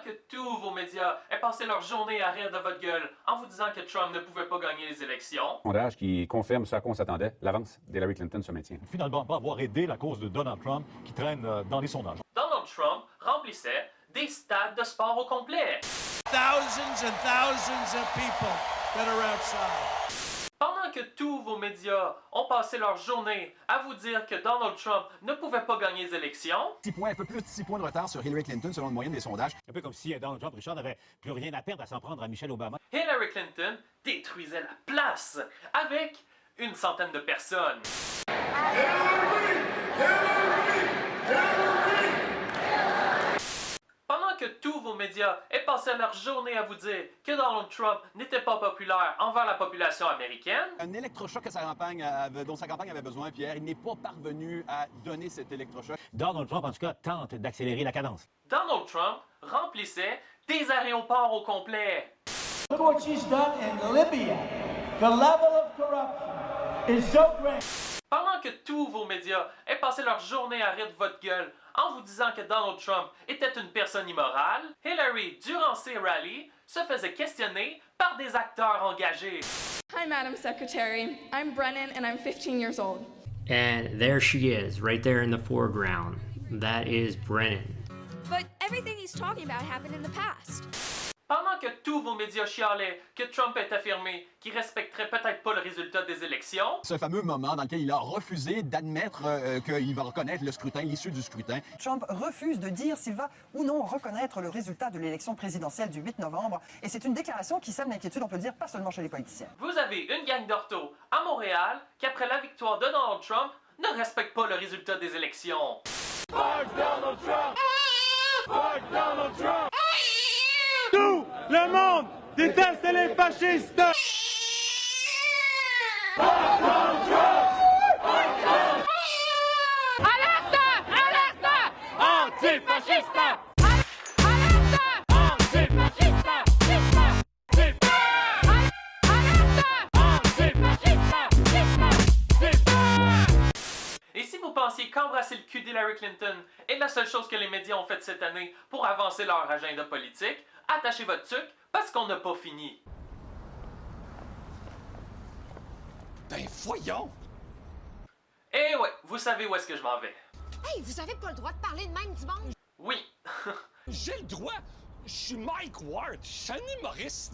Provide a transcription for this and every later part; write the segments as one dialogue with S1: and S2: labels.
S1: que tous vos médias aient passé leur journée à rire de votre gueule en vous disant que Trump ne pouvait pas gagner les élections.
S2: Sondage qui confirme ce à quoi on s'attendait, l'avance d'Hillary Clinton se maintient.
S3: Finalement, pas avoir aidé la cause de Donald Trump qui traîne dans les sondages.
S1: Donald Trump remplissait des stades de sport au complet.
S4: Thousands and thousands of people that are outside.
S1: Pendant que tous vos médias ont passé leur journée à vous dire que Donald Trump ne pouvait pas gagner les élections,
S5: 6 points, un peu plus de 6 points de retard sur Hillary Clinton selon la moyenne des sondages.
S3: Un peu comme si Donald Trump, Richard, n'avait plus rien à perdre à s'en prendre à Michelle Obama.
S1: Hillary Clinton détruisait la place avec une centaine de personnes. Pendant que tous vos médias aient passé leur journée à vous dire que Donald Trump n'était pas populaire envers la population américaine,
S5: Un électrochoc que dont sa campagne avait besoin, Pierre, il n'est pas parvenu à donner cet électrochoc.
S3: Donald Trump, en tout cas, tente d'accélérer la cadence.
S1: Donald Trump remplissait des aéroports au complet.
S4: Look what she's done in Libya. The level of corruption is so great.
S1: Pendant que tous vos médias aient passé leur journée à rire de votre gueule en vous disant que Donald Trump était une personne immorale, Hillary, durant ses rallyes, se faisait questionner par des acteurs engagés.
S6: Hi, Madam Secretary. I'm Brennan, and I'm 15 years old.
S7: And there she is, right there in the foreground. That is Brennan.
S8: But everything he's talking about happened in the past.
S1: Pendant que tous vos médias chialaient que Trump est affirmé qu'il respecterait peut-être pas le résultat des élections,
S5: Ce fameux moment dans lequel il a refusé d'admettre qu'il va reconnaître le scrutin, l'issue du scrutin.
S9: Trump refuse de dire s'il va ou non reconnaître le résultat de l'élection présidentielle du 8 novembre. Et c'est une déclaration qui sème l'inquiétude, on peut le dire, pas seulement chez les politiciens.
S1: vous avez une gang d'orthos à Montréal qui, après la victoire de Donald Trump, ne respecte pas le résultat des élections.
S4: Fuck Donald Trump! Fuck Donald Trump! Tout le monde déteste les fascistes! Fuck Donald Trump! Fuck Donald Trump!
S6: Alerta! Alerta!
S4: Antifascista!
S6: Alerta!
S4: Antifascista!
S1: Et si vous pensiez qu'embrasser le cul d'Hillary Clinton est la seule chose que les médias ont faite cette année pour avancer leur agenda politique, attachez votre tuque parce qu'on n'a pas fini.
S4: Ben voyons!
S1: Et ouais, vous savez où est-ce que je m'en vais.
S8: Hey, vous avez pas le droit de parler de même du monde.
S1: Oui,
S4: J'ai le droit! Je suis Mike Ward, je suis un humoriste!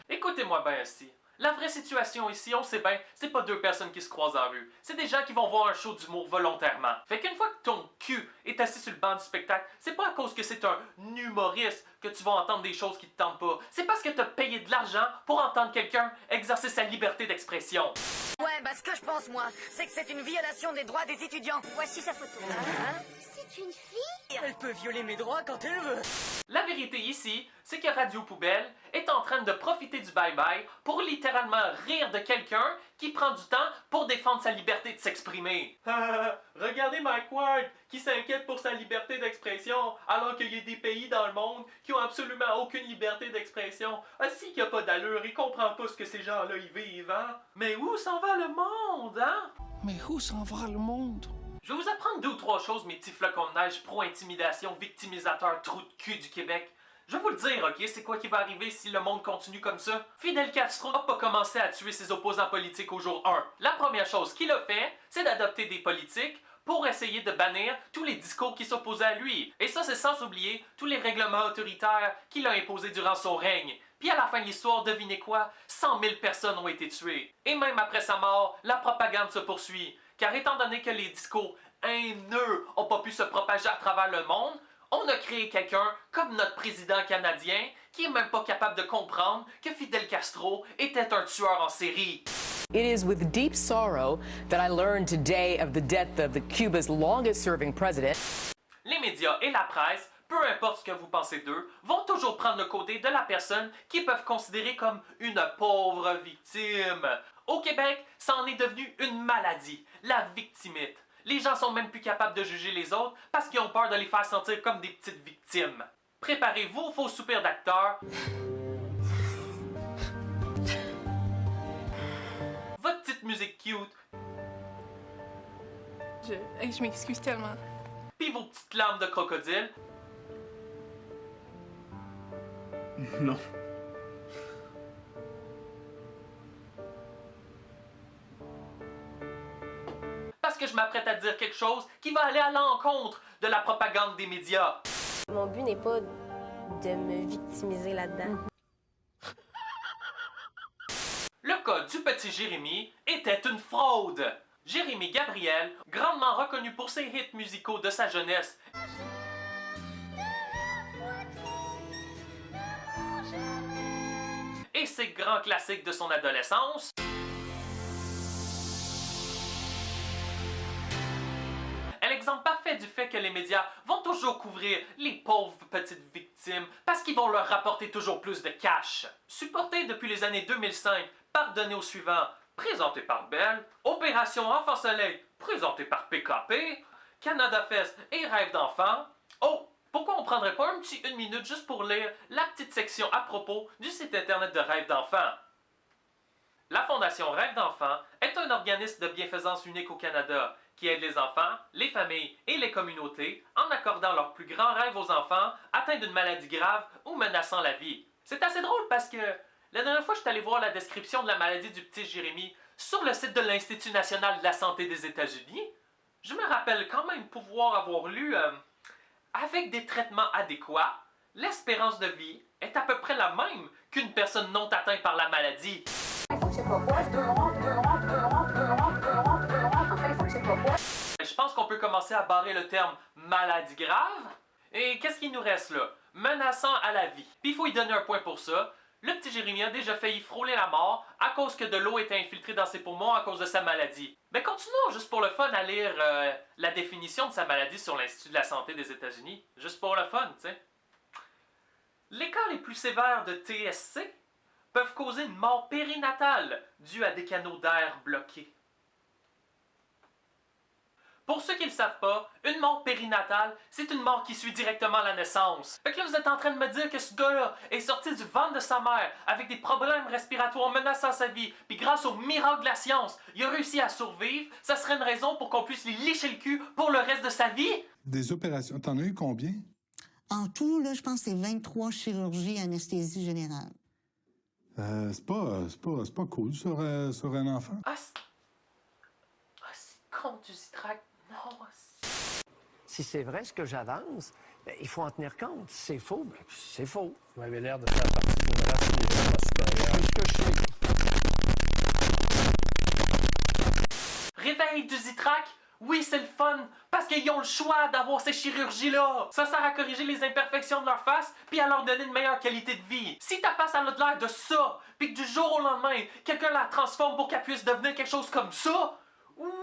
S1: écoutez-moi bien ici. La vraie situation ici, on sait bien, c'est pas deux personnes qui se croisent en rue. C'est des gens qui vont voir un show d'humour volontairement. Fait qu'une fois que ton cul est assis sur le banc du spectacle, c'est pas à cause que c'est un humoriste que tu vas entendre des choses qui te tentent pas. C'est parce que t'as payé de l'argent pour entendre quelqu'un exercer sa liberté d'expression.
S10: Ouais, bah ce que je pense, moi, c'est que c'est une violation des droits des étudiants. Voici sa photo.
S8: C'est une fille?
S10: Elle peut violer mes droits quand elle veut.
S1: La vérité ici, c'est que Radio Poubelle est en train de profiter du bye-bye pour littéralement rire de quelqu'un qui prend du temps pour défendre sa liberté de s'exprimer. Regardez Mike Ward qui s'inquiète pour sa liberté d'expression alors qu'il y a des pays dans le monde qui ont absolument aucune liberté d'expression. Ah si qu'il n'y a pas d'allure, il comprend pas ce que ces gens-là y vivent, hein? Mais où s'en va le monde, hein?
S4: Mais où s'en va le monde?
S1: Je vais vous apprendre 2 ou 3 choses, mes petits flocons de neige pro-intimidation, victimisateurs, trous de cul du Québec. Je vais vous le dire, ok, c'est quoi qui va arriver si le monde continue comme ça? Fidel Castro n'a pas commencé à tuer ses opposants politiques au jour 1. La première chose qu'il a fait, c'est d'adopter des politiques pour essayer de bannir tous les discours qui s'opposaient à lui. Et ça, c'est sans oublier tous les règlements autoritaires qu'il a imposés durant son règne. Puis à la fin de l'histoire, devinez quoi? 100 000 personnes ont été tuées. Et même après sa mort, la propagande se poursuit. Car étant donné que les discours haineux n'ont pas pu se propager à travers le monde, on a créé quelqu'un comme notre président canadien qui est même pas capable de comprendre que Fidel Castro était un tueur en série.
S11: It is with deep sorrow that I learned today of the death of Cuba's longest-serving president.
S1: Les médias et la presse, peu importe ce que vous pensez d'eux, vont toujours prendre le côté de la personne qu'ils peuvent considérer comme une pauvre victime. Au Québec, ça en est devenu une maladie, la victimite. Les gens sont même plus capables de juger les autres parce qu'ils ont peur de les faire sentir comme des petites victimes. Préparez-vous vos soupirs d'acteurs. Votre petite musique cute.
S6: Je m'excuse tellement.
S1: Puis vos petites larmes de crocodile.
S4: Non.
S1: Parce que je m'apprête à dire quelque chose qui va aller à l'encontre de la propagande des médias.
S8: Mon but n'est pas de me victimiser là-dedans.
S1: Le cas du petit Jérémy était une fraude. Jérémy Gabriel, grandement reconnu pour ses hits musicaux de sa jeunesse, et ses grands classiques de son adolescence, est l'exemple parfait du fait que les médias vont toujours couvrir les pauvres petites victimes parce qu'ils vont leur rapporter toujours plus de cash. Supporté depuis les années 2005, pardonné au suivant, présenté par Bell, Opération Enfant Soleil, présenté par PKP, Canada Fest et Rêve d'enfant. Oh, pourquoi on prendrait pas un petit 1 minute juste pour lire la petite section à propos du site internet de Rêve d'enfant? La Fondation Rêve d'enfant est un organisme de bienfaisance unique au Canada qui aide les enfants, les familles et les communautés en accordant leurs plus grands rêves aux enfants atteints d'une maladie grave ou menaçant la vie. C'est assez drôle parce que la dernière fois, je suis allé voir la description de la maladie du petit Jérémy sur le site de l'Institut national de la santé des États-Unis. Je me rappelle quand même pouvoir avoir lu avec des traitements adéquats, l'espérance de vie est à peu près la même qu'une personne non atteinte par la maladie. Je pense qu'on peut commencer à barrer le terme maladie grave. Et qu'est-ce qu'il nous reste là? Menaçant à la vie. Puis il faut y donner un point pour ça. Le petit Jérémy a déjà failli frôler la mort à cause que de l'eau était infiltrée dans ses poumons à cause de sa maladie. Mais continuons juste pour le fun à lire la définition de sa maladie sur l'Institut de la santé des États-Unis. Juste pour le fun, tu sais. Les cas les plus sévères de TSC peuvent causer une mort périnatale due à des canaux d'air bloqués. Pour ceux qui ne le savent pas, une mort périnatale, c'est une mort qui suit directement la naissance. Fait que là, vous êtes en train de me dire que ce gars-là est sorti du ventre de sa mère avec des problèmes respiratoires menaçant sa vie, puis grâce au miracle de la science, il a réussi à survivre, ça serait une raison pour qu'on puisse lui licher le cul pour le reste de sa vie?
S4: Des opérations, t'en as eu combien?
S12: En tout, là, je pense que c'est 23 chirurgies anesthésie générale.
S4: C'est pas cool sur un enfant.
S1: Ah, c'est con du Zitrac. Non,
S13: si c'est vrai ce que j'avance, ben, il faut en tenir compte. Si c'est faux, ben, c'est faux.
S14: Vous avez l'air de faire partie d'une race qui n'est pas supérieure.
S13: C'est ce que je sais.
S1: Réveil du Zitrac? Oui, c'est le fun, parce qu'ils ont le choix d'avoir ces chirurgies-là. Ça sert à corriger les imperfections de leur face, puis à leur donner une meilleure qualité de vie. Si ta face a l'air de ça, puis que du jour au lendemain, quelqu'un la transforme pour qu'elle puisse devenir quelque chose comme ça,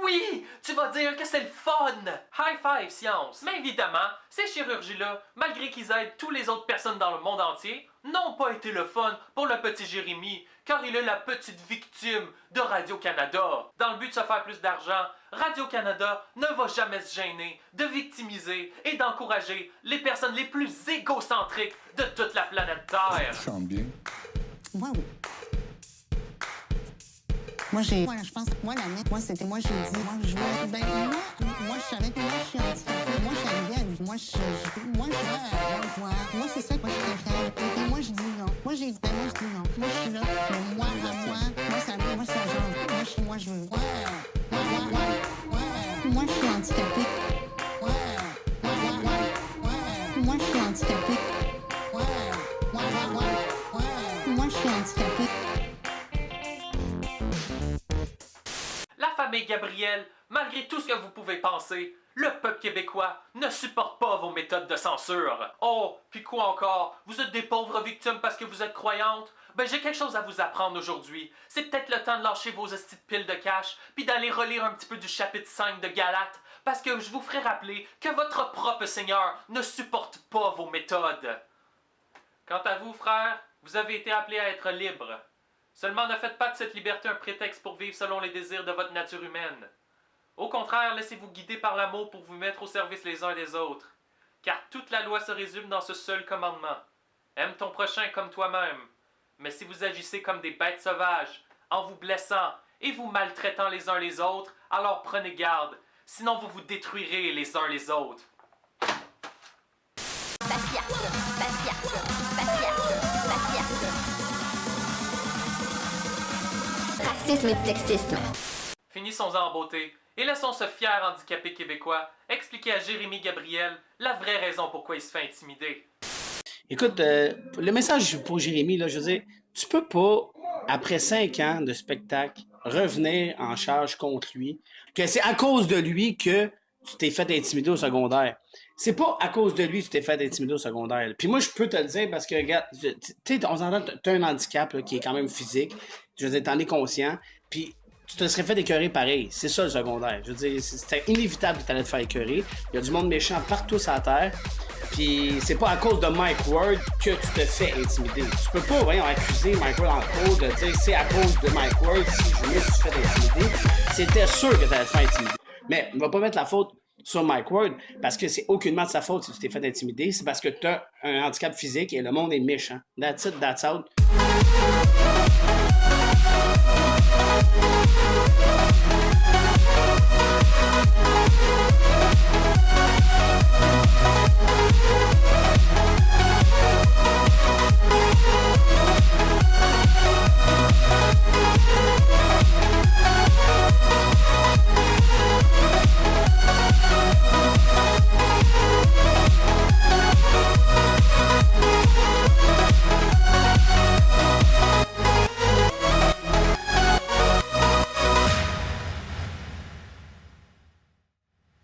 S1: oui, tu vas dire que c'est le fun! High five, science! Mais évidemment, ces chirurgies-là, malgré qu'ils aident toutes les autres personnes dans le monde entier, n'ont pas été le fun pour le petit Jérémy, car il est la petite victime de Radio-Canada. Dans le but de se faire plus d'argent, Radio-Canada ne va jamais se gêner de victimiser et d'encourager les personnes les plus égocentriques de toute la planète Terre.
S4: Tu chantes bien.
S12: Moi, oui. Moi, je pense que moi, j'ai dit, moi, je veux, moi, je savais que moi, je suis handicapée. Moi, je suis arrivée moi, je moi, c'est ça que moi, je préfère. Et moi, je dis non. Moi, j'ai dit, moi, je dis non. Moi, je suis là. Mais moi, ça genre, moi, je veux. Moi, je suis handicapée. Moi, je suis handicapée. Moi, je suis handicapée.
S1: La famille Gabriel, malgré tout ce que vous pouvez penser, le peuple québécois ne supporte pas vos méthodes de censure. Oh, puis quoi encore? Vous êtes des pauvres victimes parce que vous êtes croyantes? Ben j'ai quelque chose à vous apprendre aujourd'hui. C'est peut-être le temps de lâcher vos estis de piles de cash, puis d'aller relire un petit peu du chapitre 5 de Galates, parce que je vous ferai rappeler que votre propre Seigneur ne supporte pas vos méthodes. Quant à vous, frères, vous avez été appelés à être libres. Seulement ne faites pas de cette liberté un prétexte pour vivre selon les désirs de votre nature humaine. Au contraire, laissez-vous guider par l'amour pour vous mettre au service les uns des autres. Car toute la loi se résume dans ce seul commandement. Aime ton prochain comme toi-même. Mais si vous agissez comme des bêtes sauvages, en vous blessant et vous maltraitant les uns les autres, alors prenez garde, sinon vous vous détruirez les uns les autres.
S15: Racisme et sexisme.
S1: Finissons-en en beauté et laissons ce fier handicapé québécois expliquer à Jérémy Gabriel la vraie raison pourquoi il se fait intimider.
S16: Écoute, le message pour Jérémy, là, je veux dire, tu peux pas, après 5 ans de spectacle, revenir en charge contre lui, que c'est à cause de lui que tu t'es fait intimider au secondaire. C'est pas à cause de lui que tu t'es fait intimider au secondaire. Puis moi, je peux te le dire parce que, regarde, tu sais, on s'entend, t'as un handicap là, qui est quand même physique. Je veux dire, t'en es conscient. Puis tu te serais fait écœurer pareil. C'est ça le secondaire. Je veux dire, c'était inévitable que t'allais te faire écœurer. Il y a du monde méchant partout sur la terre. Puis c'est pas à cause de Mike Ward que tu te fais intimider. Tu peux pas, voyons, accuser Mike Ward en cours de dire c'est à cause de Mike Ward si je me suis fait intimider. C'était sûr que t'allais te faire intimider. Mais on va pas mettre la faute sur Mike Ward parce que c'est aucunement de sa faute si tu t'es fait intimider. C'est parce que t'as un handicap physique et le monde est méchant. That's it, that's out.